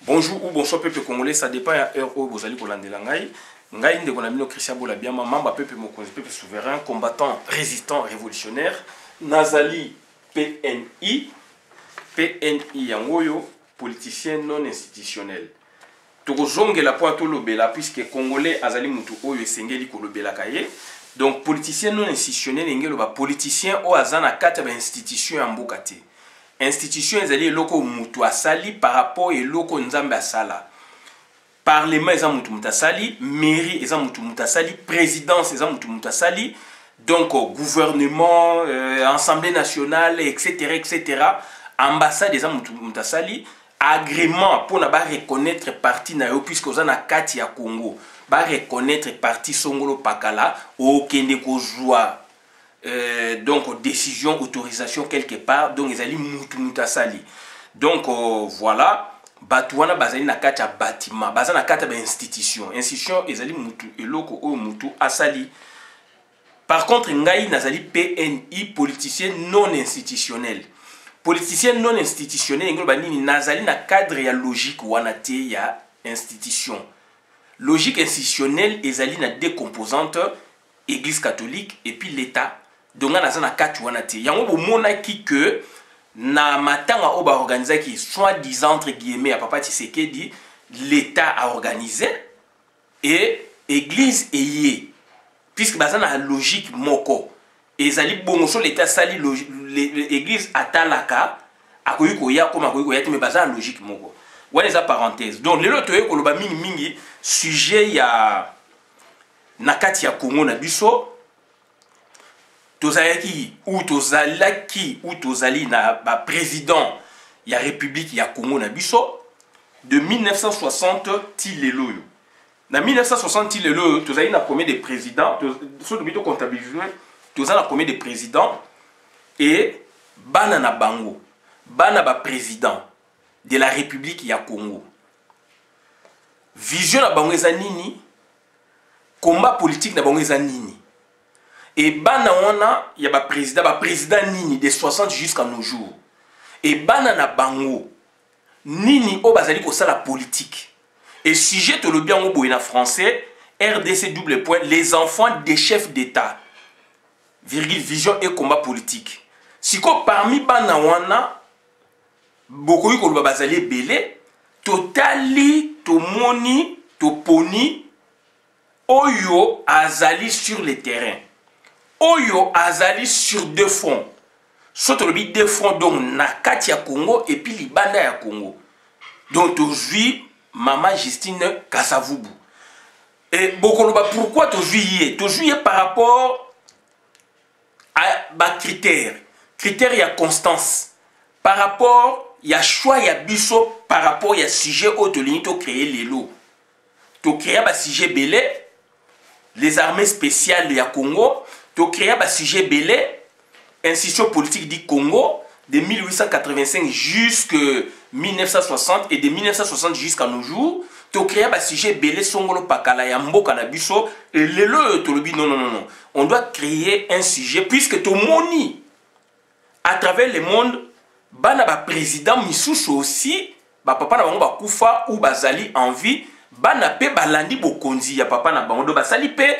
Bonjour ou bonsoir peuple congolais, ça dépend à heure où vous allez pour l'andelangai. Ngai ndeko na mino Christian Bolabiama, membre peuple mokonzi, peuple souverain, combattant, résistant, révolutionnaire. Nazali PNI, PNI yangoyo, politicien non institutionnel. Tozonge la pointe au lobela puisque congolais azali mutu oyo esengeli ko lobela kaye. Donc politicien non institutionnel ngelo ba politicien o azana kati ba institution ya mboka te. Institution ezali eloko mutu asali par rapport eloko nzambe asala. Parlement eza mutu mutasali, mairie eza mutu mutasali, présidence eza mutu mutasali, donc gouvernement, assemblée nationale, etc. Ambassade eza mutu mutasali, agrément pour na ba reconnaître parti na yo puisque oza na kati ya Congo, ba reconnaître parti Songolo Pakala o kende ko joie. Donc décision, autorisation quelque part, donc ils allaient mutasali. Donc voilà, batouana bazali na kata bâtiment, bazana kata ba institution ils allaient mutu eloko o mutu asali. Par contre ngai nazali PNI, politicien non institutionnel. Politicien non institutionnel ngolo banini nazali na cadre ya logique wana te ya institution. Logique institutionnelle ezali na deux composantes, Église catholique et puis l'État. Donc on a na kati wana te yango bomona ki que na matanga oba organiser qui soi-disant entre guillemets à papa Tshisekedi l'État a organisé et église eyé puisque bazana na logique moko ezali bongo so l'État sali l'église atalaka akoyi koya comme akoyi koya te mais bazana logique moko wana eza parenthèse. Donc lelo toye ko loba mingi sujet ya na kati ya Congo na biso tozalaki ou tozali na ba président ya république ya Congo na biso de 1960 ti lelo yo. Na 1960 ti lelo yo tozali na premier des présidents, so to comptabiliser tozali na premier des présidents et bana na bango, bana ba président de la république ya Congo. Vision na bango eza nini? Combat politique na bango eza nini? Et bana wana ya ba président nini de 60 jusqu'à nos jours. Et bana na bango nini o bazali ko sala politique. Et sujet to le bien au boina français RDC double point les enfants des chefs d'État. Virgule vision et combat politique. Siko parmi bana wana beaucoup ko bazali belé totali to moni to poni oyo azali sur le terrain. Oyo azali sur deux fronts. Surtout le deux fronts donc na kati ya Congo et puis libanda ya Congo. Donc aujourd'hui Maman Justine Kasavubu. Et beaucoup pourquoi aujourd'hui par rapport à ba critères ya constance par rapport ya choix ya biso par rapport ya sujet autolini to créer les lots. To créer ba sujet belé les armées spéciales ya Congo. To créer un sujet belé, institution politique du Congo, de 1885 jusqu'à 1960 et de 1960 jusqu'à nos jours. To créer un sujet belé, Songolo Pakala, Yambo Kanabiso, et le Tolobi, non. On doit créer un sujet, puisque to moni, à travers le monde, bana ba président Misusu aussi, ba papa na bango ba kufa ou bazali en vie, bana pe balandi bokonzi ya papa na bango do basali pe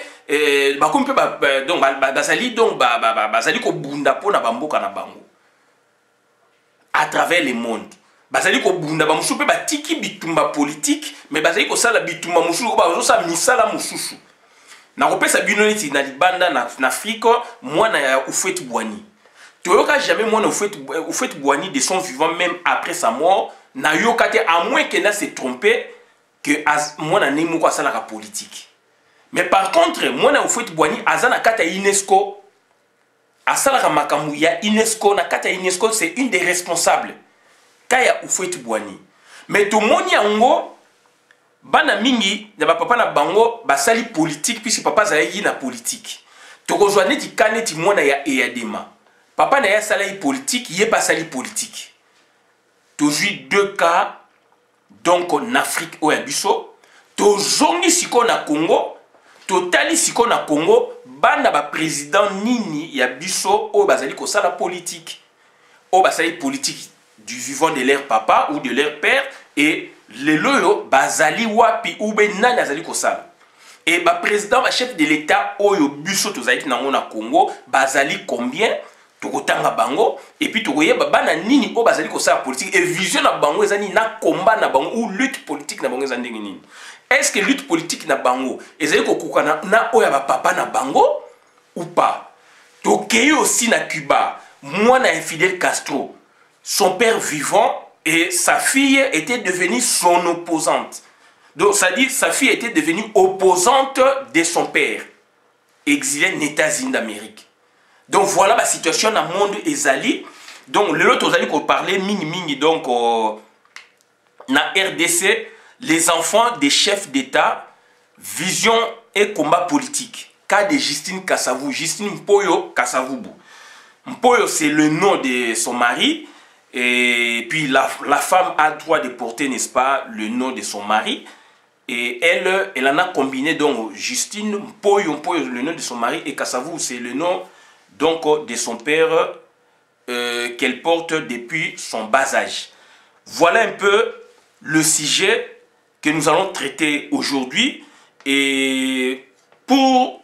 bakomi pe donc basali donc basali ko bunda po na bamboka na bango à travers le monde basali ko bunda ba musu pe batiki bitumba politique mais basali ko sala bitumba musu ko bazo sa misala mususu na kopesa bino neti na libanda na Afrique mwana ya Ufet Bwani toyoka jamais mwana Ufet Bwani de son vivant même après sa mort na yokate à moins que na se tromper que moi na nemo ko sala ka politique. Mais par contre moi na Ufet Bwani azana kata UNESCO asala ka makambu ya UNESCO na kata UNESCO c'est une des responsables kaya Ufet Bwani. Mais to moni ango bana mingi na ba papa na bango basali politique puisque papa zali na politique. To ko joane ti kaneti mona ya EADMA. Papa na ya sala politique yé pas sali politique. Toujours deux cas. Donc en Afrique ou en biso, to zongi siko na Congo, totali siko na Congo, banda ba président nini ya biso o bazali ko sala politique. O basali politique du vivant de leur papa ou de leur père et lelo bazali wapi ou ben nani azali kosala. Et ba président, ba chef de l'État oyo biso tozali nango na Congo bazali combien tokotanga bango et puis tokoyeba bana nini o bazali kosala politique et vision na bango ezali na combat na bango ou lutte politique na bango ezali ndenge nini. Est-ce que lutte politique na bango ezali kokoka na oya ba papa na bango ou pas? Tokei aussi na Cuba, moi na Fidel Castro, son père vivant et sa fille était devenue son opposante. Donc, ça dit, sa fille était devenue opposante de son père, exilé aux États-Unis d'Amérique. Donc, voilà la situation dans le monde Ezali. Donc, le lot, Ozali, qu'on parlait, mini, donc, dans RDC, les enfants des chefs d'État, vision et combat politique. Cas de Justine Kassavou, Justine Mpoyo Kassavou. Mpoyo, c'est le nom de son mari. Et puis, la femme a le droit de porter, n'est-ce pas, le nom de son mari. Et elle en a combiné donc Justine Mpoyo, le nom de son mari, et Kassavou, c'est le nom donc de son père qu'elle porte depuis son bas âge. Voilà un peu le sujet que nous allons traiter aujourd'hui. Et pour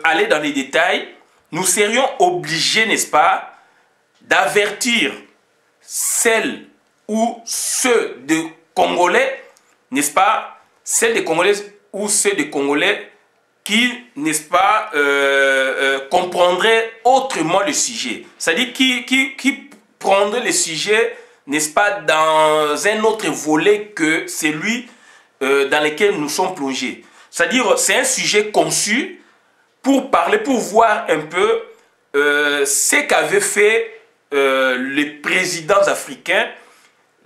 aller dans les détails, nous serions obligés, n'est-ce pas, d'avertir celles ou ceux de Congolais, n'est-ce pas, celles des Congolaises ou ceux des Congolais qui, n'est-ce pas, comprendraient autrement le sujet. C'est-à-dire qui prendraient le sujet, n'est-ce pas, dans un autre volet que celui dans lequel nous sommes plongés. C'est-à-dire, c'est un sujet conçu pour parler, pour voir un peu ce qu'avaient fait les présidents africains,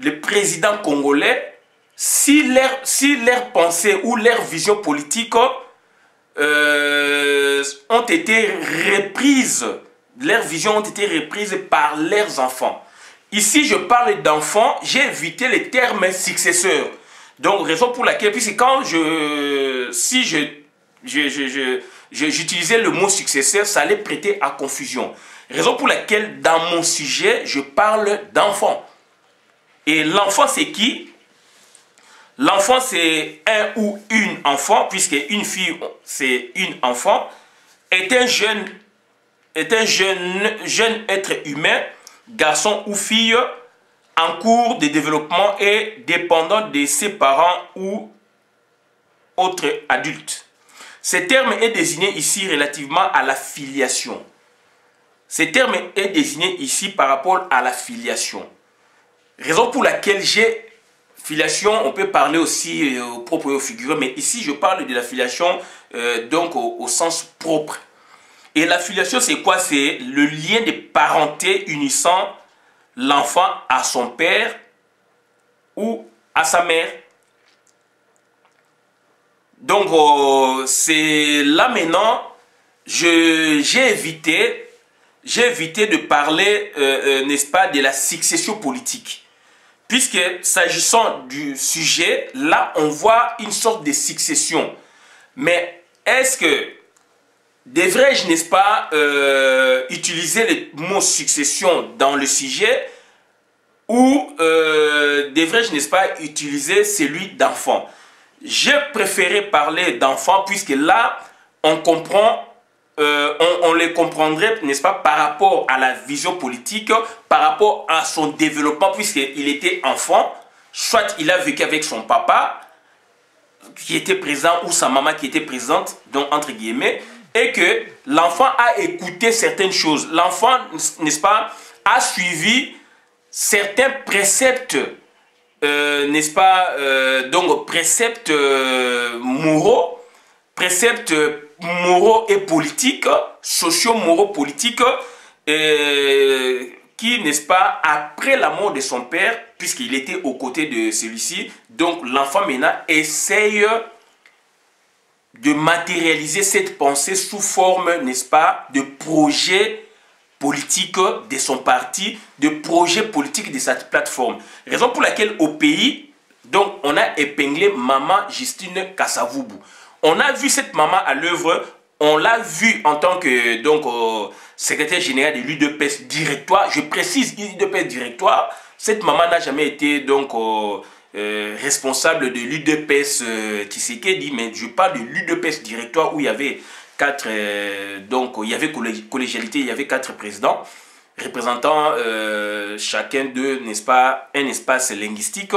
les présidents congolais, si leur pensée ou leur vision politique ont été reprises, leurs visions ont été reprises par leurs enfants. Ici, je parle d'enfants, j'ai évité les termes successeurs. Donc, raison pour laquelle, puisque quand j'utilisais le mot successeur, ça allait prêter à confusion. Raison pour laquelle, dans mon sujet, je parle d'enfants. Et l'enfant, c'est qui? L'enfant, c'est un ou une enfant, puisque une fille, c'est une enfant, est un jeune être humain, garçon ou fille, en cours de développement et dépendant de ses parents ou autres adultes. Ce terme est désigné ici relativement à la filiation. Ce terme est désigné ici par rapport à la filiation. Raison pour laquelle j'ai filiation, on peut parler aussi au propre et au figuré, mais ici je parle de la filiation donc au sens propre. Et la filiation, c'est quoi? C'est le lien de parenté unissant l'enfant à son père ou à sa mère. Donc, c'est là maintenant, j'ai évité de parler, n'est-ce pas, de la succession politique. Puisque, s'agissant du sujet, là, on voit une sorte de succession. Mais est-ce que devrais-je, n'est-ce pas, utiliser le mot succession dans le sujet ou devrais-je, n'est-ce pas, utiliser celui d'enfant? J'ai préféré parler d'enfant puisque là, on comprend, on les comprendrait, n'est-ce pas, par rapport à la vision politique, par rapport à son développement puisqu'il était enfant, soit il a vécu avec son papa qui était présent ou sa maman qui était présente, donc entre guillemets, et que l'enfant a écouté certaines choses. L'enfant, n'est-ce pas, a suivi certains préceptes, n'est-ce pas, donc préceptes moraux et politiques, socio-moraux politiques, qui, n'est-ce pas, après la mort de son père, puisqu'il était aux côtés de celui-ci, donc l'enfant maintenant essaye de matérialiser cette pensée sous forme, n'est-ce pas, de projet politique de son parti, de projet politique de sa plateforme. Raison pour laquelle au pays, donc, on a épinglé Maman Justine Kassavou. On a vu cette maman à l'œuvre, on l'a vu en tant que donc, secrétaire général de l'UDPS directoire. Je précise, l'UDPS directoire, cette maman n'a jamais été donc responsable de l'UDPS Tshisekedi, mais je parle de l'UDPS directoire où il y avait quatre, donc il y avait collégialité, il y avait 4 présidents représentant chacun d'eux, n'est-ce pas, un espace linguistique.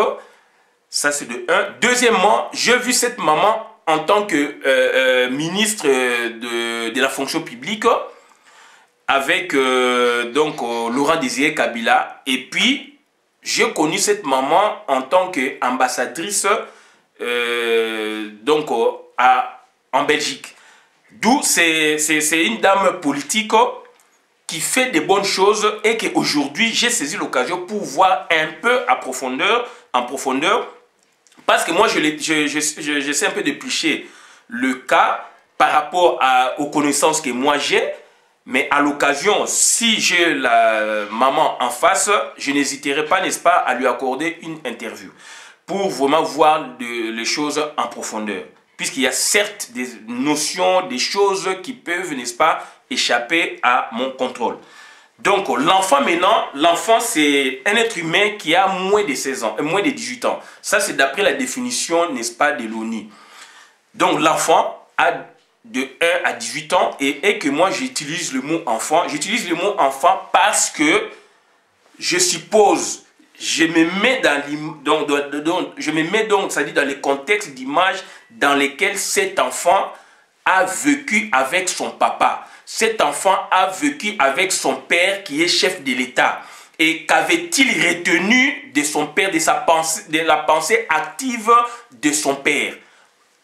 Ça c'est de 1. Deuxièmement, j'ai vu cette maman en tant que ministre de la fonction publique avec donc Laurent Désiré Kabila, et puis j'ai connu cette maman en tant qu'ambassadrice donc en Belgique. D'où c'est une dame politique qui fait de bonnes choses et qu'aujourd'hui j'ai saisi l'occasion pour voir un peu en profondeur, parce que moi j'essaie un peu d'éplucher le cas par rapport aux connaissances que moi j'ai. Mais à l'occasion, si j'ai la maman en face, je n'hésiterai pas, n'est-ce pas, à lui accorder une interview pour vraiment voir les choses en profondeur. Puisqu'il y a certes des notions, des choses qui peuvent, n'est-ce pas, échapper à mon contrôle. Donc l'enfant maintenant, l'enfant c'est un être humain qui a moins de 16 ans, moins de 18 ans. Ça c'est d'après la définition, n'est-ce pas, de l'ONU. Donc l'enfant a de 1 à 18 ans et que moi j'utilise le mot enfant. J'utilise le mot enfant parce que je suppose, je me mets donc, c'est-à-dire dans les contextes d'images dans lesquels cet enfant a vécu avec son papa. Cet enfant a vécu avec son père qui est chef de l'État. Et qu'avait-il retenu de son père, de la pensée active de son père?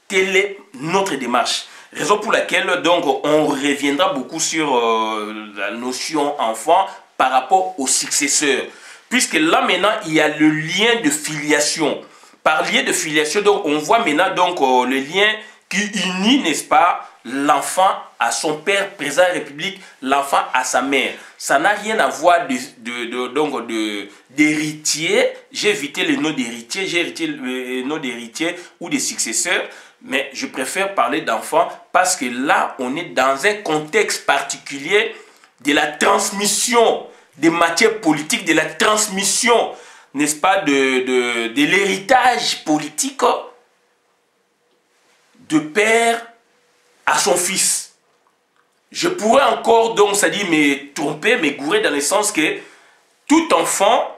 Telle est notre démarche. Raison pour laquelle donc on reviendra beaucoup sur la notion enfant par rapport aux successeurs. Puisque là maintenant il y a le lien de filiation. Par lien de filiation, donc on voit maintenant donc le lien qui unit, n'est-ce pas, l'enfant à son père, président de la République, l'enfant à sa mère. Ça n'a rien à voir d'héritier. J'ai évité le nom d'héritier, j'ai évité le nom d'héritier ou de successeur. Mais je préfère parler d'enfant parce que là, on est dans un contexte particulier de la transmission des matières politiques, de la transmission, n'est-ce pas, de l'héritage politique de père à son fils. Je pourrais encore, donc, c'est-à-dire me tromper, me gourer dans le sens que tout enfant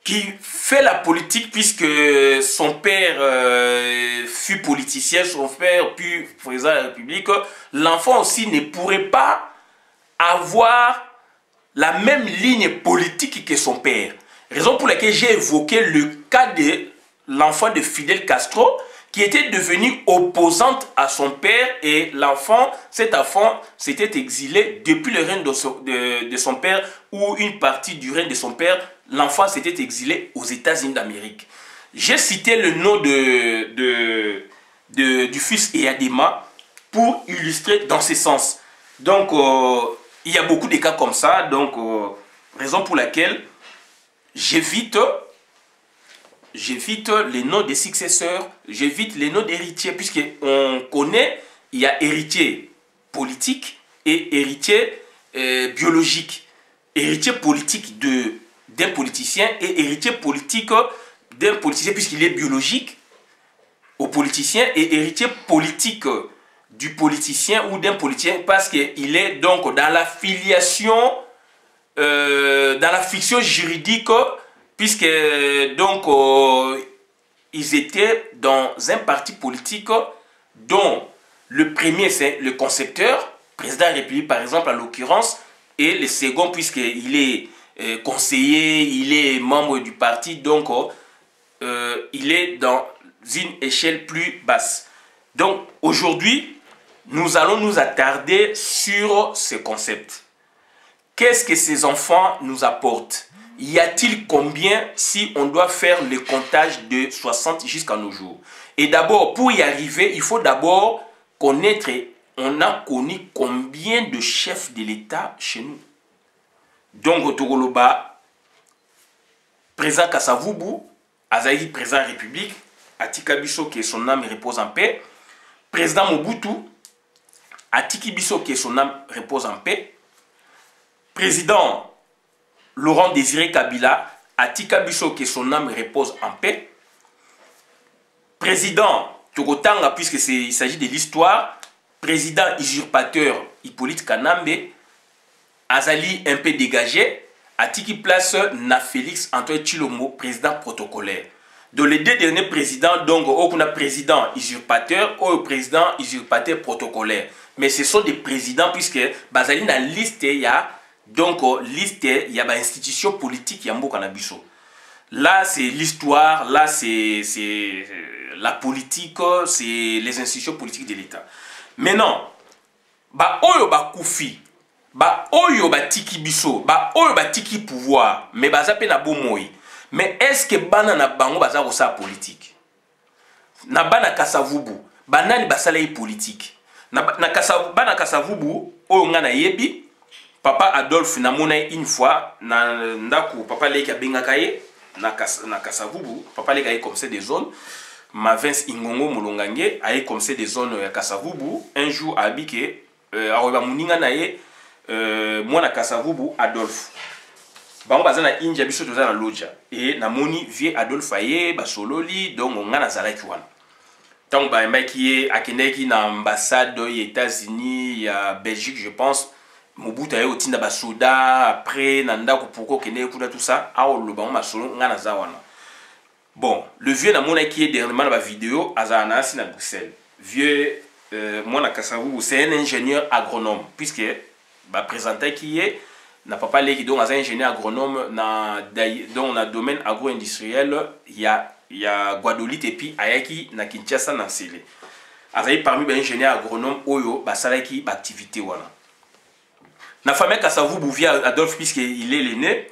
qui fait la politique, puisque son père fut politicien, son père fut président de la République, l'enfant aussi ne pourrait pas avoir la même ligne politique que son père. Raison pour laquelle j'ai évoqué le cas de l'enfant de Fidel Castro, qui était devenue opposante à son père, et cet enfant s'était exilé depuis le règne de son père, ou une partie du règne de son père. L'enfant s'était exilé aux États-Unis d'Amérique. J'ai cité le nom du fils Eyadema pour illustrer dans ce sens. Donc, il y a beaucoup de cas comme ça. Donc, raison pour laquelle j'évite les noms des successeurs, j'évite les noms d'héritiers, puisqu'on connaît, il y a héritier politique et héritier biologique. Héritier politique d'un politicien et héritier politique d'un politicien, puisqu'il est biologique au politicien, et héritier politique du politicien ou d'un politicien parce qu'il est donc dans la filiation, dans la fiction juridique, puisque donc ils étaient dans un parti politique dont le premier c'est le concepteur, président de la République par exemple en l'occurrence, et le second puisqu'il est conseiller, il est membre du parti, donc il est dans une échelle plus basse. Donc aujourd'hui, nous allons nous attarder sur ce concept. Qu'est-ce que ces enfants nous apportent? Y a-t-il combien si on doit faire le comptage de 60 jusqu'à nos jours? Et d'abord, pour y arriver, il faut d'abord connaître, on a connu combien de chefs de l'État chez nous? Donc, au Togoloba, président Kasavubu, Azaï, président de la République, Atika Biso, que son âme repose en paix, président Mobutu, Atiki Biso, que son âme repose en paix, président Laurent Désiré Kabila, atika biso que son âme repose en paix. Président Tokotanga, puisque il s'agit de l'histoire, président usurpateur Hippolyte Kanambe, Azali un peu dégagé, atiki place na Félix Antoine Tshilombo, président protocolaire. Dans les deux derniers présidents, donc, on a président usurpateur ou président usurpateur protocolaire. Mais ce sont des présidents, puisque Bazali na liste, il y a donc liste, il y a institution politique, il y a Mbo Kanabiso. Là, c'est l'histoire, là, c'est la politique, c'est les institutions politiques de l'État. Maintenant, ba oyo ba koufi, ba oyo ba tiki biso, ba oyo ba tiki pouvoir, mais baza pe na bomoi. Mais est-ce que bana na bango baza ko sa politique? Na bana Kasavubu, banani basala politique. Bana Kasavubu, oyo nga na yebi, papa Adolphe na mona une fois na ndako papa leki abengaka ye na Kasavubu, papa leki aye comme ça des zones. Mavens Ingongo Molongange aye comme ça des zones ya Kasavubu. Un jour abike aroba muninga na ye mwana Kasavubu Adolphe. Bango bazana inja biso toza na loja et na moni vie Adolphe aye basololi donc nga na zalaki wana. Tant ba mbaki akendeki na ambassade aux États-Unis, ya Belgique je pense. Mobutu aye otinda basoda après nanda ko pourquoi kene kuna tout ça a lo bango masolo nga na za wana. Bon, le vieux na mona qui est dernièrement dans la vidéo azana asi na Bruxelles. Vieux mwana Kasavubu c'est un ingénieur agronome puisque ba présenté qui est n'a pas parlé qui donc un ingénieur agronome dans le domaine agro-industriel il y a Guadolite et puis ayaki na Kinshasa na Sele. Azali parmi les ingénieurs agronomes oyo basalaki ba activité wana. Na famille Kasavubu via Adolphe puisque il est l'aîné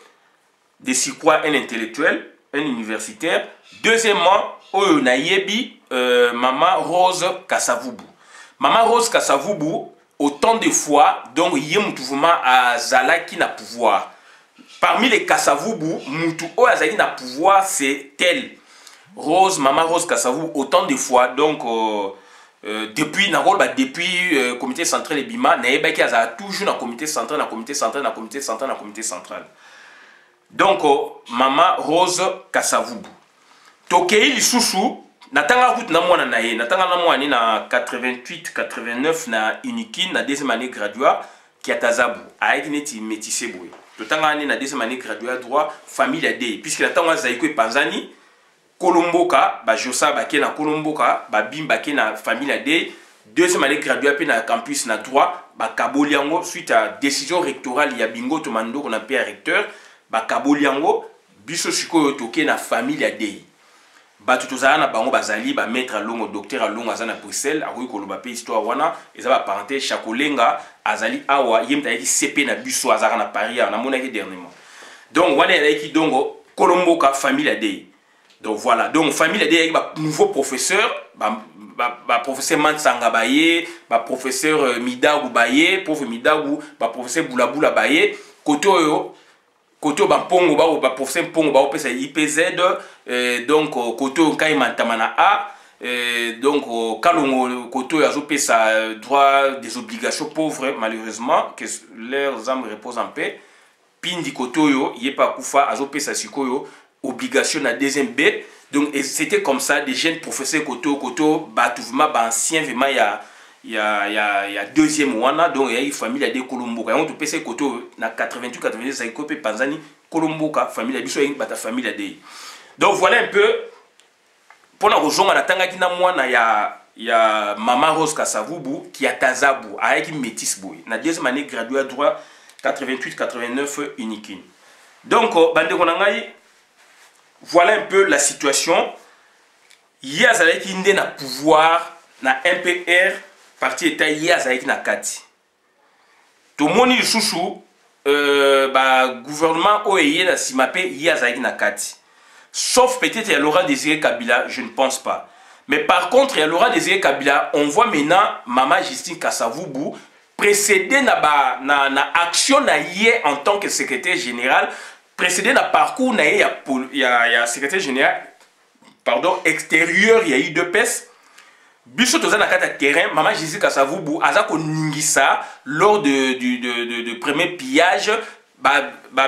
de quoi un intellectuel, un universitaire. Deuxièmement, oyo na yebi maman Rose Kasavubu. Maman Rose Kasavubu autant de fois donc yé mouvement à Zalaki na pouvoir. Parmi les Kasavubu, mutu o azali na pouvoir c'est tel. Rose, maman Rose Kasavubu autant de fois donc depuis na rôle depuis comité central et Bima na yebaki azala toujours na comité central donc maman Rose Kasavubu tokei lisusu natanga route na mwana na ye natanga na mwana na 88 89 na Unikin na deuxième année graduat qui a Tazabu aiki neti métissé boy totanga na deuxième année graduat droit famille de puisque natanga zaiko e Panzani Kolomboka ba Josa ba ke na Kolomboka ba bimba ke na famille de deuxième année graduat pe na campus na droit ba kaboliango suite à décision rectorale ya bingo to mando qu'on a payé recteur ba kaboliango biso sikoyo toke na famille de ba tutozana na bango bazali ba maître alongo docteur alongo azana Bruxelles akoyi koloba pe histoire wana eza ba parenté chakolenga azali awa yemta yaki CP na biso azara na Paris na monaki dernièrement donc wana yaki dongo Kolomboka famille de. Donc voilà, donc famille a des nouveaux professeurs, professeur Mansanga Baye, professeur Midagou Baye, prof Midagou, professeur Boulaboula Baye, Koto Bampongo professeur Pongo pesa IPZ, donc Koto Kaimantamana A, donc Kalongo Koto Yazo pesa droit des obligations pauvres malheureusement que leurs âmes reposent en paix. Pindi Koto yo yepa kufa Azo pesa sikoyo obligation à deuxième B. Donc c'était comme ça des jeunes professeurs Koto Batouvma ancien vraiment il y a deuxième wana donc il y a une famille à des Kolomboka on te pèse Koto na 88 90 ça copé Panzani Kolomboka famille à biso une bata famille à des. Donc voilà un peu pour la rejoindre na tanga kina mwana ya maman Rose Kasavubu qui a Tazabu avec une métisse boy na deuxième année gradué droit 88 89 Unikin. Donc bande konangai voilà un peu la situation. Yazalek inde na pouvoir na MPR parti état yazalek na kati. To moni chouchou gouvernement OEY na simapé yazalek na kati. Sauf peut-être il y a Laurent Désiré Kabila, je ne pense pas. Mais par contre il y a Laurent Désiré Kabila, on voit maintenant maman Justine Kasavubu précédé na action na yé en tant que secrétaire général. Précédé dans le parcours, il y a secrétaire général extérieur, il y a eu deux pèses. Biso toza na kata terrain, maman Jésus Kasavubu, azako ningisa lors du premier pillage,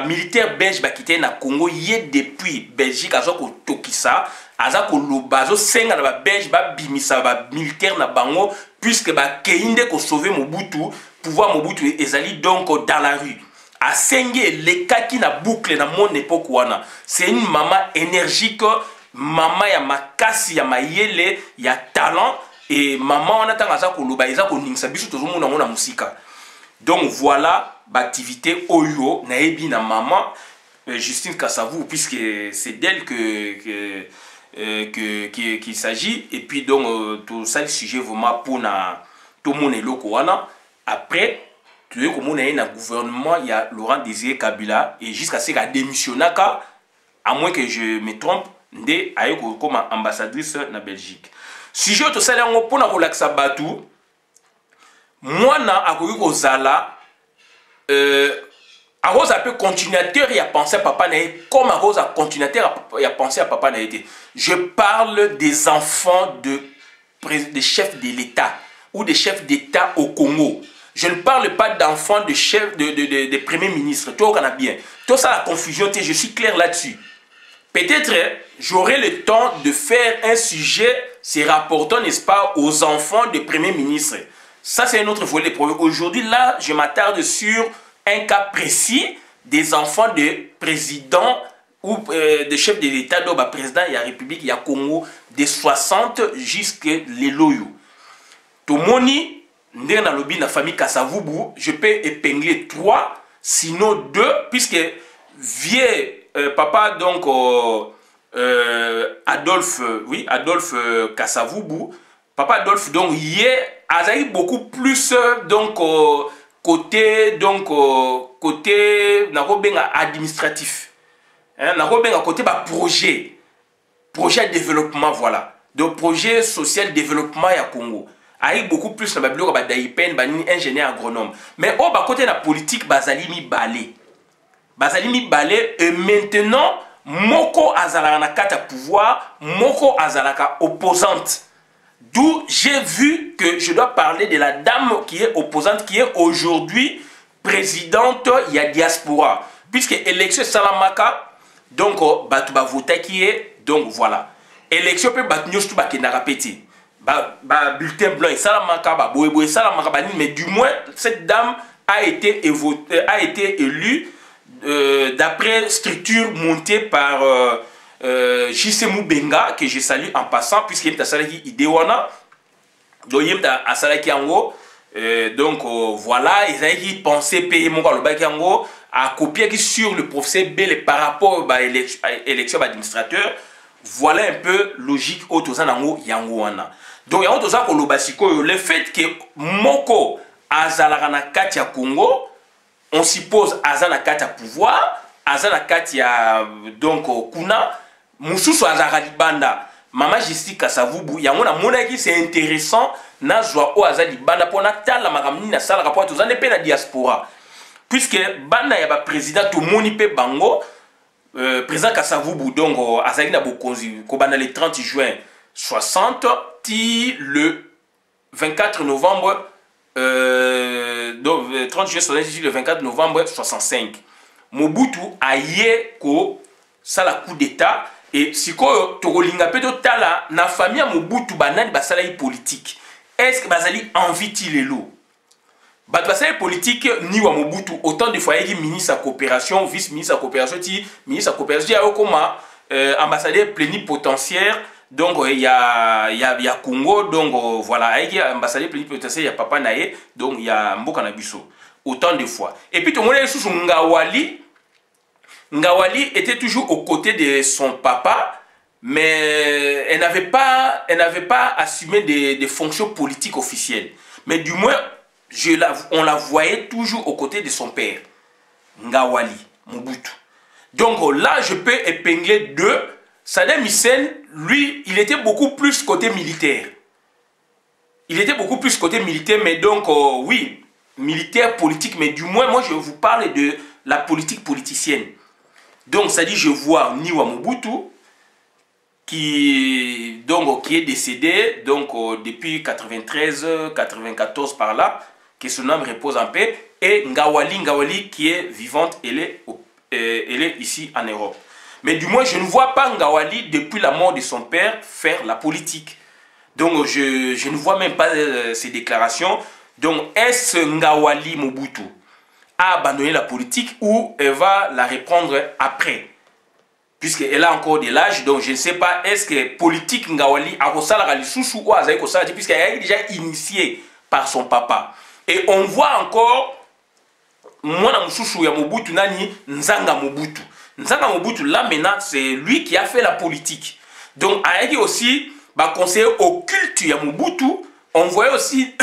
militaire belge bakité na Congo yé depuis Belgique azo ko tokisa aza ko loba azo senga na ba belge ba bimisa ba militaire na bango puisque ba keinde ko sauver Mobutu pouvoir Mobutu ezali donc dans la rue asenge les kaki na boucle na mon époque wana c'est une maman énergique maman ya makasi ya mayele ya talent et maman on attend aza ko loba eza ko ningisa biso tozomona mona musika. Donc voilà l'activité Oyo, Naebi na maman, Justine Kassavou, puisque c'est d'elle qu'il s'agit. Et puis donc tout ça le sujet vraiment pour tout le monde est local. Après, tu vois comment on a un gouvernement, il y a Laurent Désiré Kabila et jusqu'à ce qu'il démissionne, à moins que je me trompe, de Ayoko comme ambassadrice na Belgique. Sujet tout ça là on pour na relaxa batou. Moi, na kozala à cause un peu continuateur, il a pensé à papa naïe, comme à cause à continuateur, il a pensé à papa naïe. Je parle des enfants de chefs de l'État ou des chefs d'État au Congo. Je ne parle pas d'enfants de chefs de premiers ministres. Tout ça, bien. Tout ça, la confusion, je suis clair là-dessus. Peut-être j'aurai le temps de faire un sujet se rapportant, n'est-ce pas, aux enfants de premiers ministres. Ça, c'est un autre volet. Aujourd'hui, là, je m'attarde sur un cas précis des enfants de présidents ou de chefs de l'État, donc président de la République, il y a Congo, des 60 jusqu'à l'Eloyo. Tomoni, dans la famille Kassavou, je peux épingler 3, sinon 2, puisque vieux papa, donc Adolphe Kassavou, papa Adolphe, donc, hier, a eu beaucoup plus donc côté administratif, hein, côté projet de développement, voilà, donc projet social développement à Congo a eu beaucoup plus na babilo ba daipen ba ingénieur agronome, mais au bas côté la politique bazali mi balé et maintenant moko azalaka na kata pouvoir, moko azalaka opposante. D'où j'ai vu que je dois parler de la dame qui est opposante, qui est aujourd'hui présidente, il y a diaspora. Puisque élection Salamaka, donc, Batouba Vota qui est, donc voilà. Élection peut battre tout qui n'a répété. Bulletin blanc, Salamaka, Boéboé, Salamaka, mais du moins, cette dame a été élue d'après structure montée par. J.C. Moubenga, que je salue en passant, puisqu'il y a Salaki Idewana, donc il y a Salaki Ango, donc voilà, ils ont pensé payer mon gars le bac Ango, à copier sur le professeur Bell par rapport à l'élection d'administrateur. Voilà un peu logique au Tozanango Yangoana. Donc il y a autre chose, le fait que Moko Azalarana Katia Congo, on suppose Azana Katia pouvoir, Azana Katia donc Kuna. Moussous Azara Banda, Maman Justine Kassavou, Yamona Monaki, c'est intéressant, Nazwa o Azali Banda, pour Natal, la Maramni, na Sala rapport, tous en épée la diaspora. Puisque Banda y a président, tout le monde y peut bango, président Kassavou, donc Azali Nabokonzi, Kobana le 30 juin 60, le 24 novembre, donc 30 juin 60, le 24 novembre 65. Mobutu a yé ko, ça la coup d'état. Et si Togolinga peut tala na famille Mobutu banani basalayi politique. Est-ce que basali envie les lots? Basalayi politique ni wa Mobutu autant de fois il ministre à coopération, vice-ministre à coopération, ministre à coopération, il y a comme ambassadeur plénipotentiaire. Donc il y a Congo, donc voilà, il y a ambassadeur plénipotentiaire, il y a Papa Naé, donc il y a Mboka Nabiso. Autant de fois. Et puis tout le monde est sous Ngawali. Ngawali était toujours aux côtés de son papa, mais elle n'avait pas assumé des fonctions politiques officielles. Mais du moins, on la voyait toujours aux côtés de son père, Ngawali, Mobutu. Donc là, je peux épingler deux. Saddam Hussein, lui, il était beaucoup plus côté militaire. Il était beaucoup plus côté militaire, mais donc, oui, militaire, politique, mais du moins, moi, je vous parle de la politique politicienne. Donc, ça dit, je vois Niwa Mobutu, qui est décédé donc, depuis 93, 94 par là. que son âme repose en paix, et Ngawali qui est vivante, elle est ici en Europe. Mais du moins, je ne vois pas Ngawali, depuis la mort de son père, faire la politique. Donc, je ne vois même pas ces déclarations. Donc, est-ce Ngawali Mobutu a abandonné la politique ou elle va la reprendre après? Puisqu'elle a encore de l'âge, donc je ne sais pas, est-ce que politique Ngawali a Kosala Lisusu ou Azaï Kosala, puisqu'elle est déjà initiée par son papa. Et on voit encore, Mwana Mususu ya Mobutu Nani, Nzanga Mobutu. Nzanga Mobutu, là maintenant, c'est lui qui a fait la politique. Donc, Aïdi aussi, conseiller au culte ya Mobutu, on voyait aussi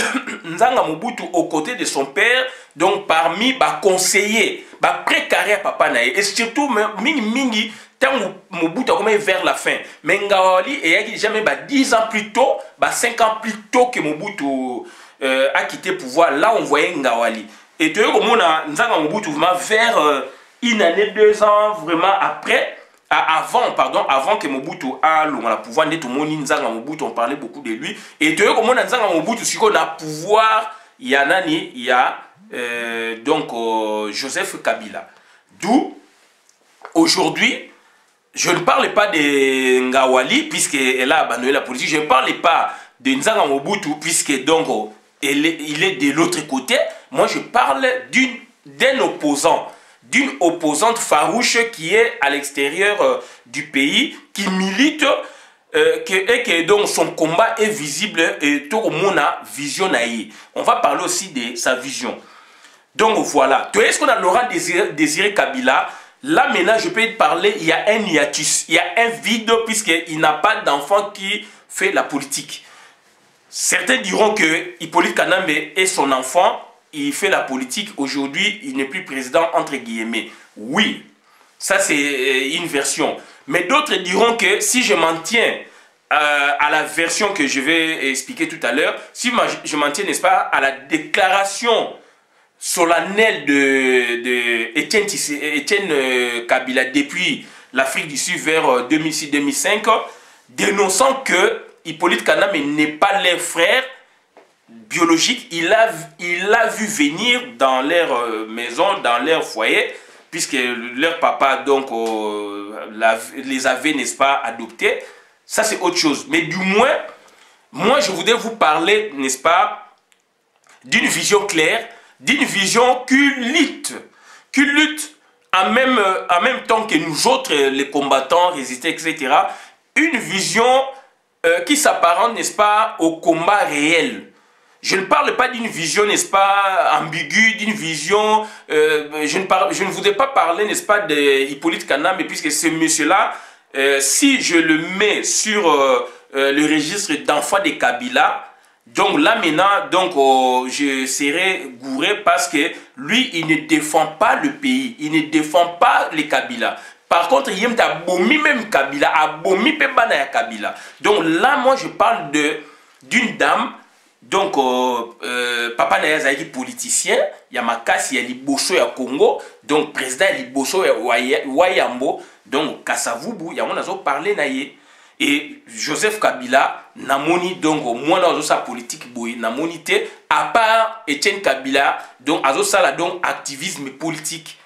Nzanga Mobutu aux côtés de son père, donc parmi conseillers, précarés à Papa Naye. Et surtout, Mingi, tant Mobutu a commencé vers la fin. Mais Ngawali, et jamais 10 ans plus tôt, 5 ans plus tôt que Mobutu a quitté le pouvoir, là on voyait Ngawali. Et tu vois comment Nzanga Mobutu vraiment vers une année, 2 ans, vraiment après, avant que Mobutu a le pouvoir, Nzanga Mobutu, on parlait beaucoup de lui. Et tu vois comment Nzanga Mobutu, si on a pouvoir, il y a Nani, il y a Joseph Kabila. D'où, aujourd'hui, je ne parle pas de Ngawali, puisqu'elle a abandonné la politique. Je ne parle pas de Nzanga Mobutu, puisque donc, il est de l'autre côté. Moi, je parle d'un opposant, d'une opposante farouche qui est à l'extérieur du pays, qui milite et que donc son combat est visible et tout le monde a vision. On va parler aussi de sa vision. Donc voilà. Tu est-ce qu'on a Laurent Désiré Kabila? Là maintenant, je peux te parler, il y a un hiatus, il y a un vide puisqu'il n'a pas d'enfant qui fait la politique. Certains diront que Hippolyte Kanambe est son enfant, il fait la politique. Aujourd'hui, il n'est plus président entre guillemets. Oui, ça c'est une version. Mais d'autres diront que si je m'en tiens à la version que je vais expliquer tout à l'heure, si je m'en tiens, n'est-ce pas, à la déclaration solennelle de Étienne Kabila depuis l'Afrique du Sud vers 2006-2005, dénonçant que Hippolyte Kanambe n'est pas leur frère biologique. Il a vu venir dans leur maison, dans leur foyer, puisque leur papa donc les avait, n'est-ce pas, adoptés. Ça c'est autre chose. Mais du moins, moi je voudrais vous parler, n'est-ce pas, d'une vision claire, d'une vision qui lutte en même temps que nous autres, les combattants, résistants, etc. Une vision qui s'apparente, n'est-ce pas, au combat réel. Je ne parle pas d'une vision, n'est-ce pas, ambiguë, d'une vision... je ne voudrais pas parler, n'est-ce pas, d'Hippolyte Kanambe, puisque ce monsieur-là, si je le mets sur le registre d'enfants de Kabila, donc là maintenant, donc, je serai gouré parce que lui, il ne défend pas le pays, il ne défend pas les Kabila. Par contre, il y a abomi même Kabila, abomi pebana Kabila. Donc là, moi, je parle d'une dame, donc Papa Naya Zaki politicien, il y a Makasi, il y a Liboso, il y a Congo, donc président Liboso, il y a Wayambo, donc Kasavubu, il y a mon azo parlé naïe. Et Joseph Kabila, namoni donc moi dans sa politique boy, namoni te à part Etienne Kabila, donc azo sala donc activisme politique.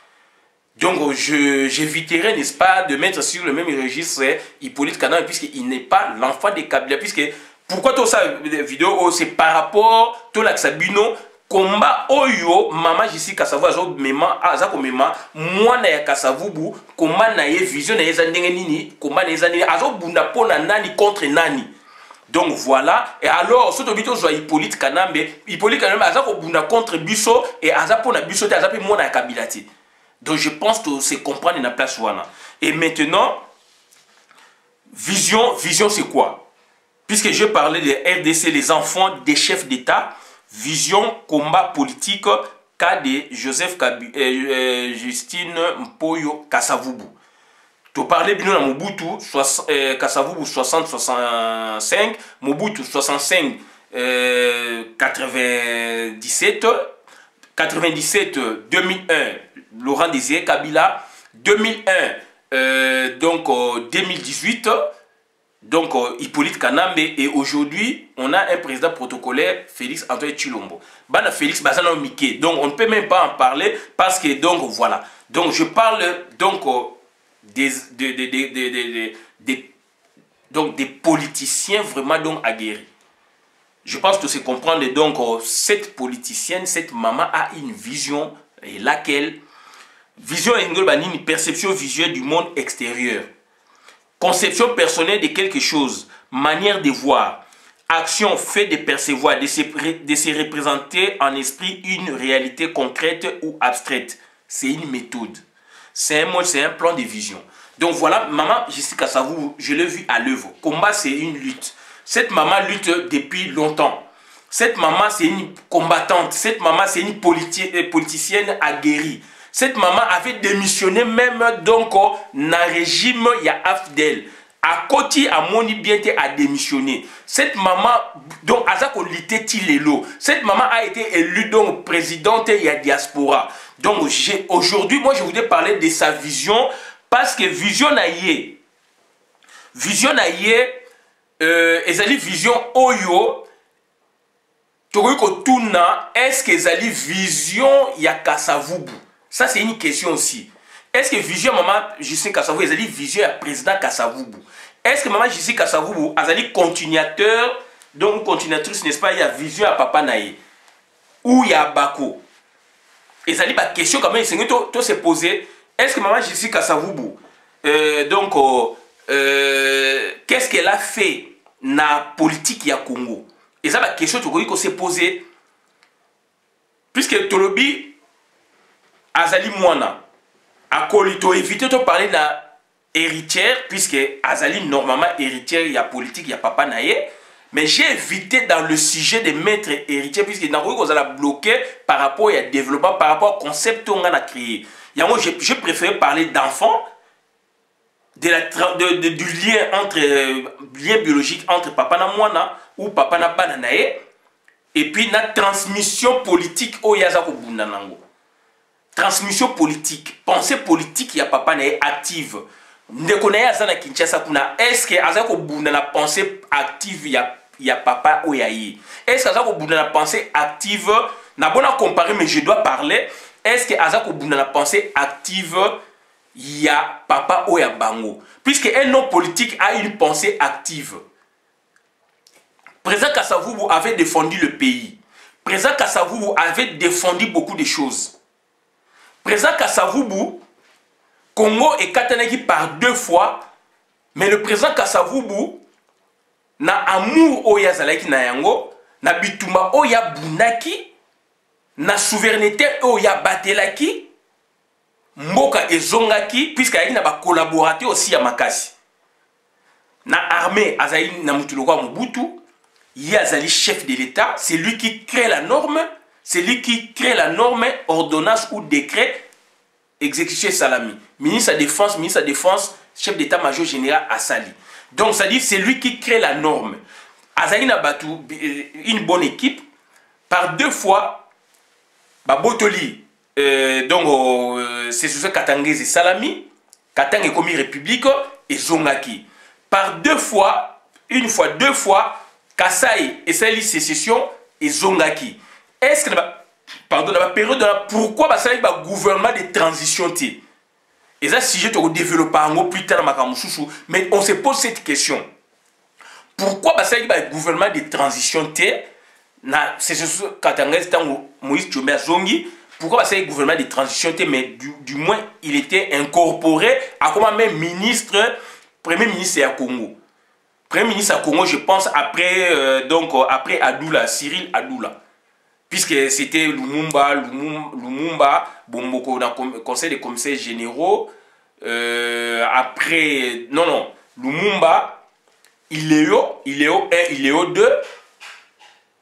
Donc j'éviterai, n'est-ce pas, de mettre sur le même registre Hippolyte Kanambe puisqu'il n'est pas l'enfant de Kabila, puisque pourquoi tout ça vidéo c'est par rapport tout l'axabino combat oyo mama jisi Kasavu azo mema azako mema mwana ya Kasavubu combat na ye vision na yeza ndenge nini combat na yeza nini azo bunda pona nani contre nani. Donc voilà, et alors soto bito zo Hippolyte Kanambe azako bunda contre biso et azapo na biso te azapi mwana ya Kabila ti. Donc je pense que c'est comprendre na place wana. Et maintenant vision c'est quoi? Puisque je parlais de RDC, les enfants des chefs d'État, vision, combat politique, cas de Joseph Justine Mpoyo Kasavubu. Tu parlais bien de Mobutu, Kasavubu 60-65, Mobutu 65-97, 97-2001, Laurent Désiré Kabila, 2001, donc 2018, donc Hippolyte Kanambe, et aujourd'hui, on a un président protocolaire, Félix Antoine Tshilombo. Bana Félix Bazana Miké. Donc, on ne peut même pas en parler parce que, donc, voilà. Donc, je parle, donc, des politiciens vraiment, donc, aguerris. Je pense que c'est comprendre, donc, cette politicienne, cette maman a une vision, et laquelle, vision, une perception visuelle du monde extérieur. Conception personnelle de quelque chose, manière de voir, action, fait de percevoir, de se représenter en esprit une réalité concrète ou abstraite. C'est une méthode. C'est un mode, c'est un plan de vision. Donc voilà, maman Jessica Savou, je l'ai vu à l'œuvre. Combat, c'est une lutte. Cette maman lutte depuis longtemps. Cette maman, c'est une combattante. Cette maman, c'est une politicienne aguerrie. Cette maman avait démissionné même donc dans le régime ya Afdel. À côté, à Moni Biente a démissionné. Cette maman, donc, Azako Lilo. Cette maman a été élue donc présidente ya diaspora. Donc, aujourd'hui, moi, je voudrais parler de sa vision parce que vision naïe. Vision naïe, ezali vision oyo. Est-ce que ezali vision ya Kasavubu? Ça, c'est une question aussi. Est-ce que vision maman Justin Kasavubu ezali vision ya président Kasavubu? Est-ce que maman Justin Kasavubu ezali continuateur, donc continuatrice, n'est-ce pas, il y a vision à papa naïe ou il y a Bako? Ezali ba question quand même, c'est que se poser. Est-ce que maman Justin Kasavubu qu'est-ce qu'elle a fait na politique ya Congo? Et ça, la question qu'on s'est posée, puisque Tolobi Azali Mouana a colito éviter de parler de héritière, puisque Azali normalement héritière, il y a politique, il y a papa naïe, mais j'ai évité dans le sujet de mettre héritière, puisque dans le cas où bloqué par rapport au développement, par rapport au concept qu'on a créé. Je préfère parler d'enfants, du lien entre lien biologique entre papa na mouana ou papa na bananae, et puis la transmission politique au yazako bundanango. Transmission politique, pensée politique ya papa na active. Ndekonaye azana Kinshasa kuna, est-ce que azako bundana pensée active ya papa o yayi? Est-ce que azako bundana pensée active na bona comparer, mais je dois parler. Est-ce que azako bundana pensée active ya papa o ya bango? Puisque un homme politique a une pensée active. Président Kasavubu avait défendu le pays. Président Kasavubu avait défendu beaucoup de choses. Président Kasavubu, Congo est katanaki par 2 fois, mais le président Kasavubu na amour oya zalaki na yango, na bituma oya bunaki, na souveraineté oya batelaki, mboka ezongaki, puisque il y a des collaborateurs aussi à Makasi. Na armée, Azaï na Mutulokwa Mobutu, il y a Azali chef de l'État, c'est lui qui crée la norme, c'est lui qui crée la norme, ordonnance ou décret, exécution Salami. Ministre de la Défense, chef d'état-major général Assali. Donc ça dit, c'est lui qui crée la norme. Azaï na Batu, une bonne équipe, par 2 fois, Babotoli, c'est ce Katangese Salami, Katang est commis république et Zongaki. Par 2 fois, une fois, 2 fois, Kassai et Sali sécession et Zongaki. Est-ce que, pardon, dans la période, pourquoi Basali ba gouvernement de transition t? Et ça, si je te développe plus tard dans ma mais on se pose cette question. Pourquoi Basali ba gouvernement de transition t? C'est ce Katangese Moïse Tchomé Zongi. Pourquoi c'est le gouvernement de transition, mais du moins il était incorporé à comme même ministre, premier ministre à Congo. Premier ministre à Congo, je pense, après, après Adoula, Cyril Adoula. Puisque c'était Lumumba, Bomboko, dans le conseil des commissaires généraux. Après, non, Lumumba, Iléo 1, Iléo 2,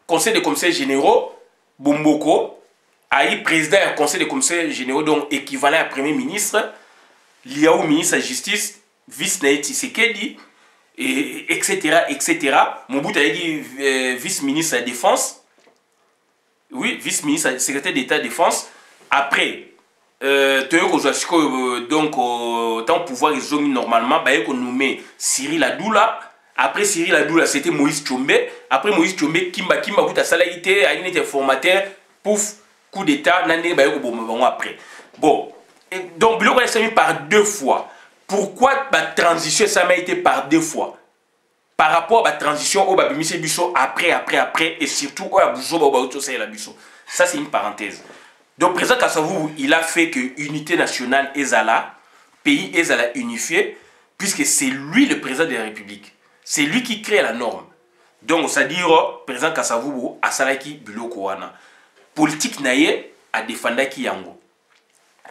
conseil des commissaires généraux, Bomboko. Aïe, président du conseil des commissaires généraux, donc équivalent à premier ministre, Liaou, ministre de la justice, vice-naït Tshisekedi, etc., etc. Mobutu a dit vice-ministre de la défense, oui, vice-ministre, secrétaire d'État de défense. Après, donc, tant pouvoir, ils ont mis normalement, ils ont nommé Cyril Adoula, Après Cyril Adoula, c'était Moïse Tchombe. Après Moïse Tchombe, Kimba Kuta Salaïté, a été formateur, pouf, coup d'état, Nandé Bayo après. Bon, et donc Biloko a mis par 2 fois. Pourquoi la transition ça m'a été par 2 fois? Par rapport à la transition au Babimise Bisso après, et surtout au Abouzo Baouto la Bisso. Ça, c'est une parenthèse. Donc, président Kassavou, il a fait que l'unité nationale Ezala, pays Ezala unifié, puisque c'est lui le président de la République. C'est lui qui crée la norme. Donc, c'est-à-dire, président Kassavou, a Salaki Biloko Wana. Politique naïe, a défendu qui yango.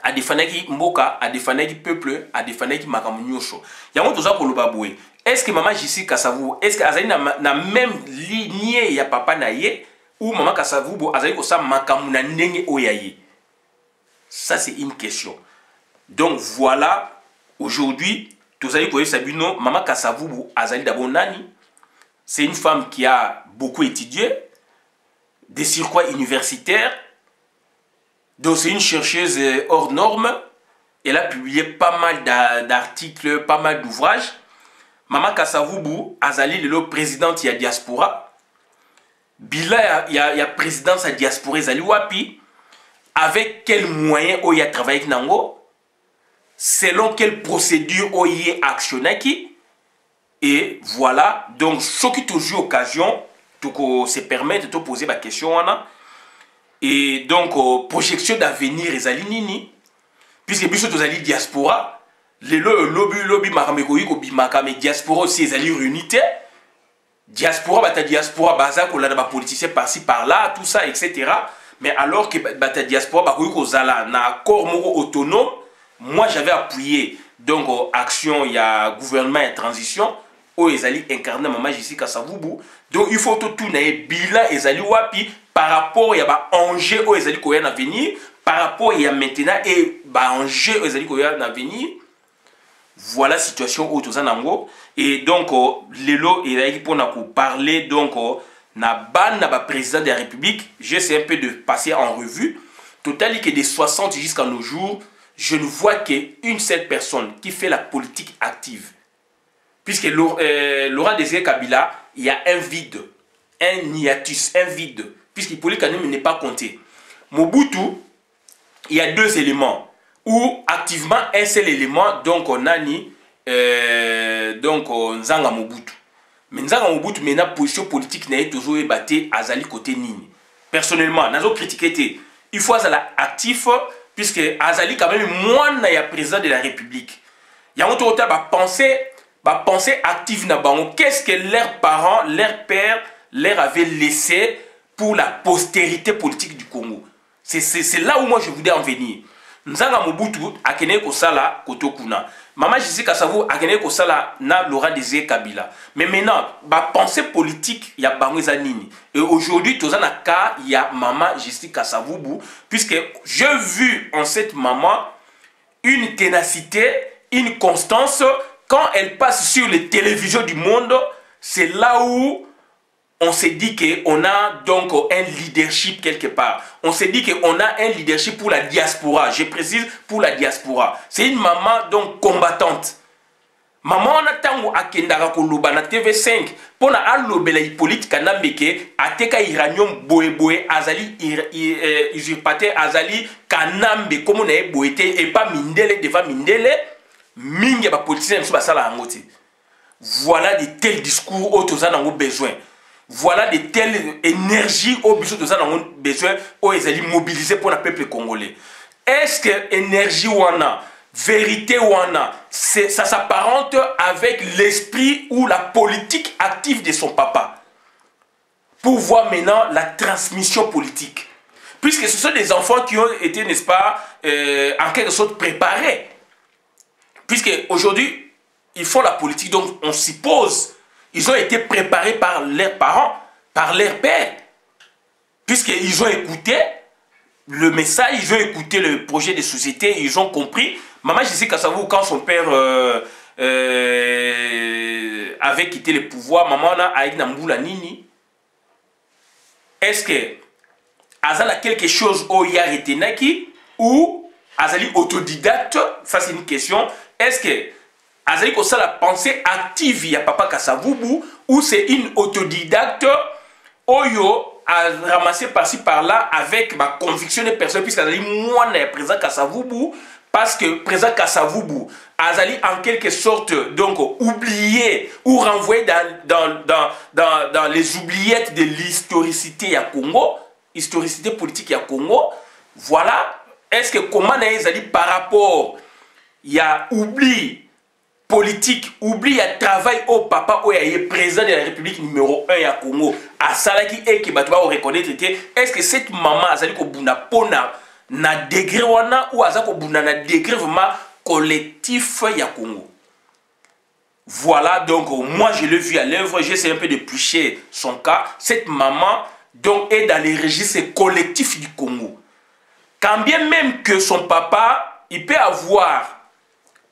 A défendu Mboka, a défendu peuple, a défendu Makamunyosho. Yango toza kolobaboué. Est-ce que maman Jissi Kassavou, est-ce que Azali na même lignée ya papa naïe, ou maman Kassavou, Azali kosa Makamuna nenge oyaye? Ça, c'est une question. Donc, voilà, aujourd'hui, Tozali Koye Sabino, maman Kassavou, Azali Dabonani, c'est une femme qui a beaucoup étudié, des circuits universitaires. Donc c'est une chercheuse hors norme. Elle a publié pas mal d'articles, pas mal d'ouvrages. Maman Kassavou, Azali, le présidente de la diaspora. Bila, il y a présidence de la diaspora, Azali Wapi. Avec quels moyens il a travaillé avec Nango? Selon quelle procédure il a actionné? Et voilà, donc ce qui toujours occasion de se permettre de poser ma question. Et donc, projection d'avenir, Ezali Nini, puisque biso tozali diaspora, le lobby makamekoyi makame diaspora aussi Ezali unité, diaspora bata diaspora baza kolanda ba politicien par-ci par-là, tout ça, etc. Mais alors que bata diaspora bakoyi kozala na corps moko autonome, moi j'avais appuyé donc action il y a gouvernement et transition. Oh, Ezali incarné maman Jissi Kassavou. Donc il faut tout tourner bilan Ezali Wapi par rapport à ba enjeu au Ezali Koya na venir, par rapport à maintenant et ba enjeu Ezali Koya na venir. Voilà la situation au Tozanango. Et donc lelo Ezali pour parler donc na ban na ba président de la République, j'essaie un peu de passer en revue. Total que de 60 jusqu'à nos jours, je ne vois qu'une seule personne qui fait la politique active. Puisque Laurent Désiré Kabila, il y a un vide, un hiatus, un vide, puisqu'il n'est pas compté. Mobutu, il y a 2 éléments, ou activement un seul élément, donc on a ni Nzanga Mobutu. Mais Nzanga Mobutu, maintenant, position politique n'est toujours ébattée à Zali côté Nini. Personnellement, nous avons critiqué, il faut être actif, puisque Azali, quand même, moi, il y a président de la République. Il y a un autre pensée active na bango. Qu'est-ce que leurs parents, leurs pères leur avaient laissé pour la postérité politique du Congo? C'est là où moi je voulais en venir. Nzanga Mobutu akene kosala kotokuna. Maman Jissi Kassavou akene kosala na Laurent Désiré Kabila. Mais maintenant, ba pensée politique ya bango nini. Et aujourd'hui, toza na cas ya maman Jissi Kassavou, puisque j'ai vu en cette maman une ténacité, une constance. Quand elle passe sur les télévisions du monde, c'est là où on s'est dit qu'on a donc un leadership quelque part. On s'est dit qu'on a un leadership pour la diaspora. Je précise, pour la diaspora. C'est une maman donc combattante. Maman, on a tango akendaka koloba na TV5 pour na alobela Hippolyte Kanambeke ateka iranium boé azali usurpateur azali Kanambe comme on a boété et pas mindele devant mindele. Mingi ba politicien so basala ngoti. Voilà de tels discours au toza nango besoin. Voilà de telles énergies au biso toza nango besoin au ezali mobiliser pour le peuple congolais. Est-ce que énergie wana, vérité wana, ça s'apparente avec l'esprit ou la politique active de son papa? Pour voir maintenant la transmission politique. Puisque ce sont des enfants qui ont été, n'est-ce pas, en quelque sorte préparés. Puisque aujourd'hui, ils font la politique, donc on suppose, ils ont été préparés par leurs parents, par leurs pères. Puisqu'ils ont écouté le message, ils ont écouté le projet de société, ils ont compris. Maman Jissi Kassavou, quand son père avait quitté le pouvoir, maman a avec Namboula Nini. Est-ce que Azal a quelque chose au Yaretenaki ou Azali autodidacte? Ça c'est une question. Est-ce que azali ko ça la pensée active ya papa Kasavubu ou c'est une autodidacte oyo a ramassé par-ci par-là avec ma conviction de personne puisque azali moi na président Kasavubu parce que président Kasavubu azali en quelque sorte donc oublié ou renvoyé dans les oubliettes de l'historicité ya Congo, historicité politique ya Congo. Voilà. Est-ce que comment nazali par rapport il y a oubli politique, oubli il y a travail au papa où il y a président de la République numéro 1 ya Congo à Salaki et qui va reconnaître est-ce que cette maman azali ko buna pona na degré wana ou azali ko buna na degré vraiment collectif ya Congo. Voilà, donc moi je l'ai vu à l'œuvre, j'essaie un peu d'éplucher son cas. Cette maman donc est dans les registres collectifs du Congo. Quand bien même que son papa, il peut avoir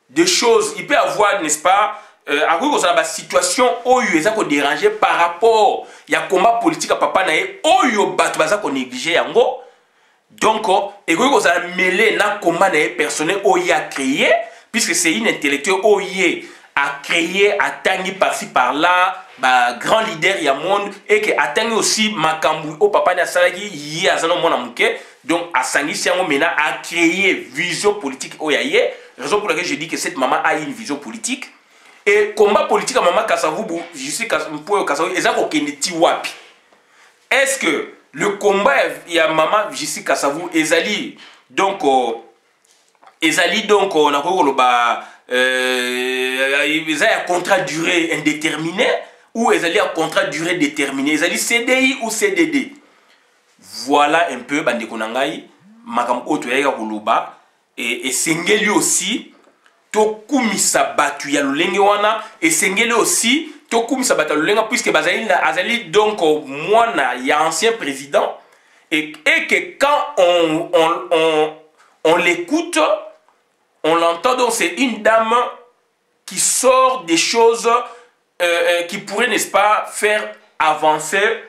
des choses, il peut avoir, n'est-ce pas, à cause de la situation où il est dérangé par rapport il y a combat politique à papa nae où il y a négligé yango. Donc, et vous avez mêlé na combat personnel où il a créé, puisque c'est une intellectuelle où il a créé, a tangi par-ci par-là, grand leader il y a monde et qui a tangi aussi makambu au papa na salagi yi azano mona muke. Donc, à Sangisi Mena a créé vision politique au Yaye. Raison pour laquelle je dis que cette maman a une vision politique. Et combat politique à maman Kasavubu, je sais pour Kasavubu, est-ce que le combat il y a maman J.C. Kasavubu, Ezali, donc, on a un contrat durée indéterminé ou Ezali un contrat durée déterminée, Ezali CDI ou CDD? Voilà un peu bande konangai makam oto ya koloba et sengeli aussi tokumisa batu ya lolenge wana et sengeli aussi tokumisa batu ya lolenge puisque azali donc mwana ya ancien président et que quand on l'écoute on l'entend, donc c'est une dame qui sort des choses qui pourraient, n'est-ce pas, faire avancer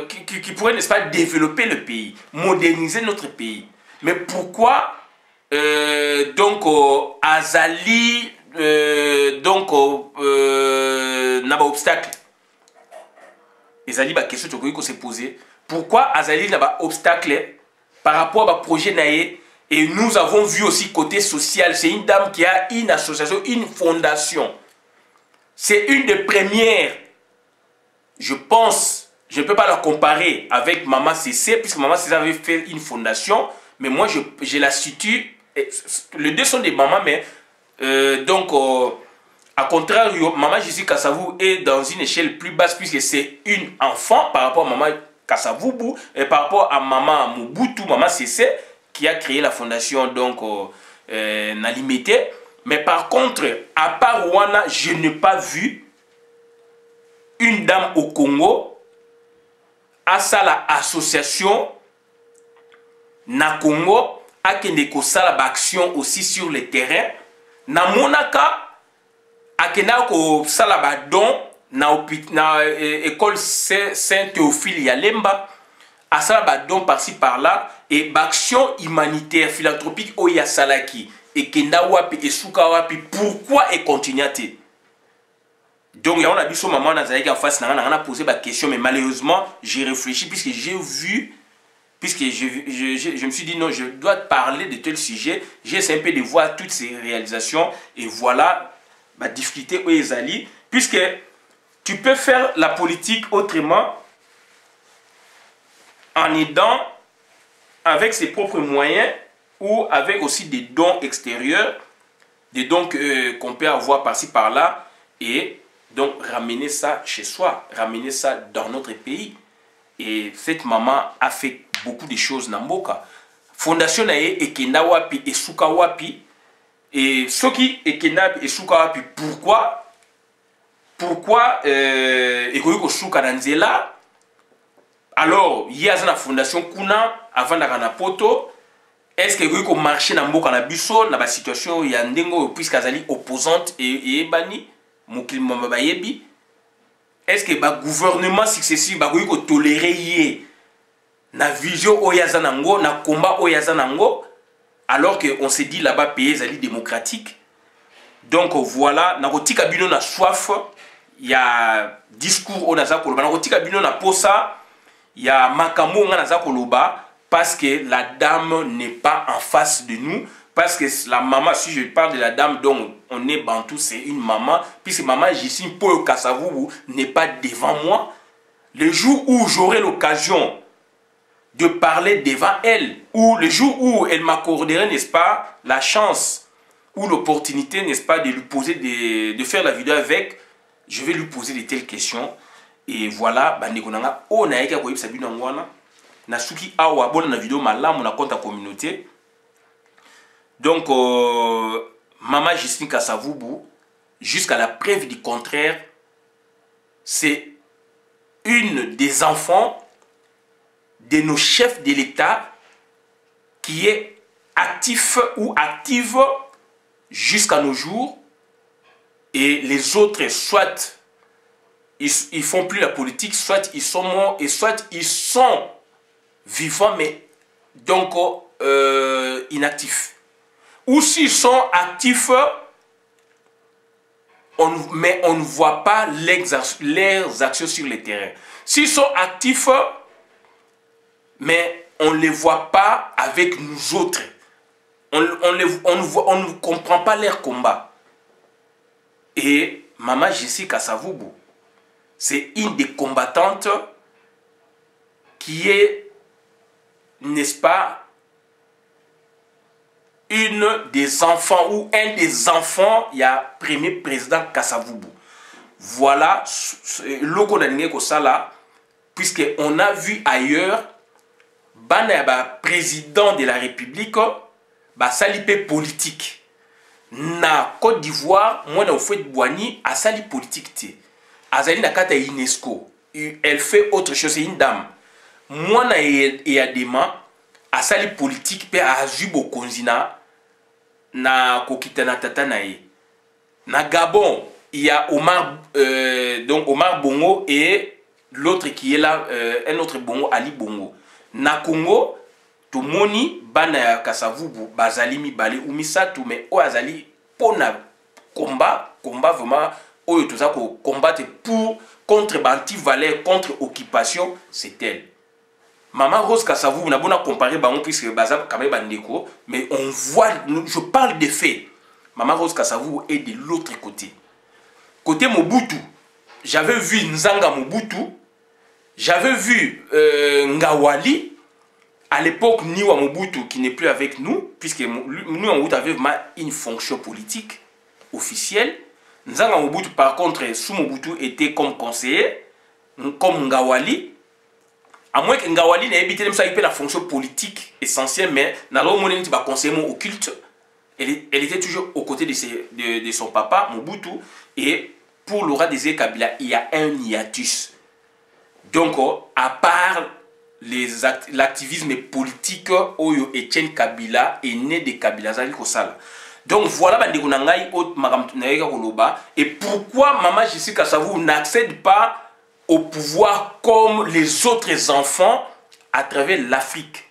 qui pourrait, n'est-ce pas, développer le pays, moderniser notre pays. Mais pourquoi donc Azali donc n'a pas obstacle? Azali, question que se poser. Pourquoi Azali n'a pas obstacle par rapport à projet Naé? Et nous avons vu aussi côté social, c'est une dame qui a une association, une fondation. C'est une des premières, je pense. Je ne peux pas la comparer avec Maman CC, puisque Maman CC avait fait une fondation, mais moi je la situe, les deux sont des mamans, mais donc à contraire, Maman J.C. Kasavubu est dans une échelle plus basse, puisque c'est une enfant par rapport à Maman Kasavubu, et par rapport à Maman Mobutu, Maman CC, qui a créé la fondation donc Nalimete. Mais par contre, à part Rwanda, je n'ai pas vu une dame au Congo à ça la association na Congo a kende ko sala action aussi sur le terrain na monaka a kenda ko sala ba don na école Saint-Théophile Yalemba a sala ba don par-ci par-là et action humanitaire philanthropique o ya salaki et kenda wapi et suka wapi pourquoi et continuité. Donc, on a dit son maman en face, on a posé la question, mais malheureusement, j'ai réfléchi puisque j'ai vu, puisque je me suis dit non, je dois parler de tel sujet. J'ai essayé un peu de voir toutes ces réalisations et voilà la difficulté où ils allient, puisque tu peux faire la politique autrement en aidant avec ses propres moyens ou avec aussi des dons extérieurs, des dons qu'on peut avoir par-ci par-là et donc, ramener ça chez soi, ramener ça dans notre pays. Et cette maman a fait beaucoup de choses dans Mboka. Fondation Nae Ekenda Wapi et Suka Wapi. Et ceux qui Ekenda et Suka Wapi, pourquoi Ekoyoko Suka Nanzela? Alors, il y a une fondation Kuna avant d'arriver à Poto. Est-ce que Ekoyoko marché dans Mboka na Biso, dans la situation, il y a Ndengo, puisqu'elle opposante et Ebani? Est-ce que le gouvernement successif va tolérer la vision oyazanango, na combat oyazanango, alors qu'on se dit là-bas pays démocratique? Donc voilà, nakotika bino na soif, il y a discours au naza koloba, nakotika bino na posa, il y a makambo nga naza koloba, parce que la dame n'est pas en face de nous, parce que la maman, si je parle de la dame dont on est bantou, c'est une maman, puisque maman Justine Paul Kasavubu n'est pas devant moi. Le jour où j'aurai l'occasion de parler devant elle, ou le jour où elle m'accorderait, n'est-ce pas, la chance ou l'opportunité, n'est-ce pas, de lui poser de faire la vidéo avec, je vais lui poser de telles questions. Et voilà, bandekonanga, o na yeka koyebisa bino ngwana, na suki awa bona na vidéo malamu na compte à communauté. Donc, Maman Justine Kasavubu, jusqu'à la preuve du contraire, c'est une des enfants de nos chefs de l'État qui est actif ou active jusqu'à nos jours, et les autres, soit ils font plus la politique, soit ils sont morts, et soit ils sont vivants, mais donc inactifs. Ou s'ils sont actifs, mais on ne voit pas leurs actions sur le terrain. S'ils sont actifs, mais on ne les voit pas avec nous autres. On ne comprend pas leur combat. Et Maman Jessica Kasavubu, c'est une des combattantes qui est, n'est-ce pas, une des enfants ou un des enfants, il y a premier président Kasavubu. Voilà, logo na kosala, puisqu'on a vu ailleurs, bana président de la République, salipé politique. Na Côte d'Ivoire, moi na Oufouet Boigny, a sali politique te. Azali na kata UNESCO. Elle fait autre chose, c'est une dame. Moi na Eyadema, a sali politique pe a azubo konzina na kokita na tata na ye. Na Gabon, il y a Omar, donc Omar Bongo et l'autre qui est là, un autre Bongo, Ali Bongo. Na Congo, Tomoni, Bana Kasavubu, Bazali Mibale, Umisatu, mais o Azali, pona combat vraiment, o tout ça pour combattre pour, contre Banti-Valais, contre occupation, c'est elle. Maman Rose Kasavubu, on a bien comparé, puisque Bazab Kamé Bandeko, mais on voit, je parle des faits. Maman Rose Kasavubu est de l'autre côté. Côté Mobutu, j'avais vu Nzanga Mobutu, j'avais vu Ngawali. À l'époque, Niwa Mobutu, qui n'est plus avec nous, puisque nous, Mobutu avait une fonction politique officielle. Nzanga Mobutu, par contre, sous Mobutu, était comme conseiller, comme Ngawali. À moins que Ngawali n'ait évité la fonction politique essentielle, mais dans l'autre conseiller occulte, elle était toujours aux côtés de son papa, Mobutu. Et pour Laurent Désiré Kabila, il y a un hiatus. Donc, à part l'activisme politique, Oyo Etienne Kabila est né de Kabila. Donc voilà, et pourquoi Maman Jessica Kasavubu n'accède pas au pouvoir comme les autres enfants à travers l'Afrique.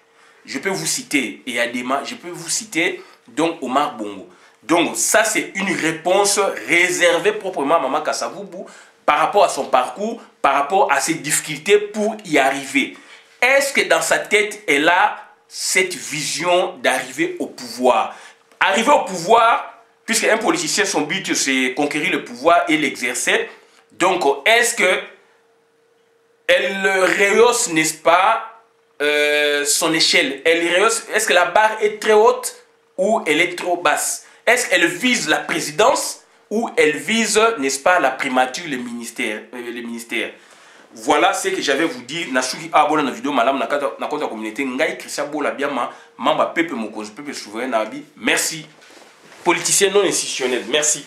Je peux vous citer Eyadema, je peux vous citer donc Omar Bongo. Donc ça c'est une réponse réservée proprement à Maman Kasavubu par rapport à son parcours, par rapport à ses difficultés pour y arriver. Est-ce que dans sa tête, elle a cette vision d'arriver au pouvoir? Arriver au pouvoir, puisque un politicien, son but, c'est conquérir le pouvoir et l'exercer. Donc, est-ce que elle rehausse, n'est-ce pas, son échelle? Est-ce que la barre est très haute ou elle est trop basse? Est-ce qu'elle vise la présidence ou elle vise, n'est-ce pas, la primature, le ministère? Voilà ce que j'avais vous dire. Nasuki abona na vidéo malam na compte la communauté ngai Christian Bola biama mamba pepe mokonzi pepe souverain nabi. Merci. Politicien non institutionnel. Merci.